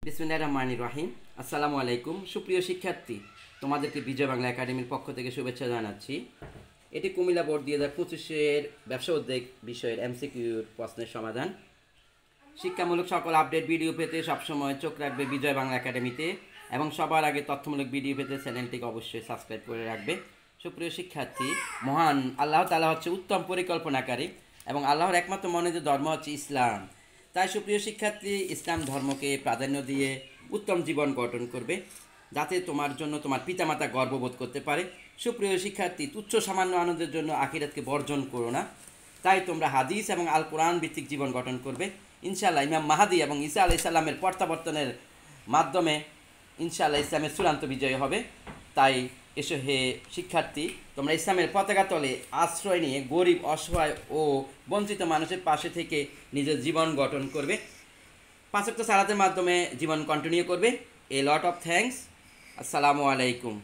বিসমিল্লাহির রহমানির রহিম। আসসালামু আলাইকুম। সুপ্রিয় শিক্ষার্থী, তোমাদেরকে বিজয় বাংলা একাডেমির পক্ষ থেকে শুভেচ্ছা জানাচ্ছি। এটি কুমিল্লা বোর্ড 2025-এর ব্যবসা উদ্যোগ বিষয়ের এমসিকিউর প্রশ্নের সমাধান। শিক্ষামূলক সকল আপডেট ভিডিও পেতে সবসময় চোখ রাখবে বিজয় বাংলা একাডেমিতে এবং সবার আগে তথ্যমূলক ভিডিও পেতে চ্যানেলটিকে অবশ্যই সাবস্ক্রাইব করে রাখবে। সুপ্রিয় শিক্ষার্থী, মহান আল্লাহ তাআলা হচ্ছে উত্তম পরিকল্পনাকারী এবং আল্লাহর একমাত্র মনোনীত ধর্ম হচ্ছে ইসলাম। তাই সুপ্রিয় শিক্ষার্থী, ইসলাম ধর্মকে প্রাধান্য দিয়ে উত্তম জীবন গঠন করবে, যাতে তোমার জন্য তোমার পিতামাতা গর্ববোধ করতে পারে। সুপ্রিয় শিক্ষার্থী, তুচ্ছ সামান্য আনন্দের জন্য আখিরাতকে বর্জন করো না। তাই তোমরা হাদিস এবং আল কোরআন ভিত্তিক জীবন গঠন করবে। ইনশাআল্লাহ ইমাম মাহাদি এবং ঈসা আলাইহিস সালামের প্রত্যাবর্তনের মাধ্যমে ইনশাআল্লাহ ইসলামের চূড়ান্ত বিজয় হবে। তাই এসো হে শিক্ষার্থী, তোমরা ইসলামের পতাকা তলে আশ্রয় নিয়ে গরিব, অসহায় ও বঞ্চিত মানুষের পাশে থেকে নিজের জীবন গঠন করবে। 5 ওয়াক্ত সালাতের মাধ্যমে জীবন কন্টিনিউ করবে। এ লট অফ থ্যাঙ্কস। আসসালামু আলাইকুম।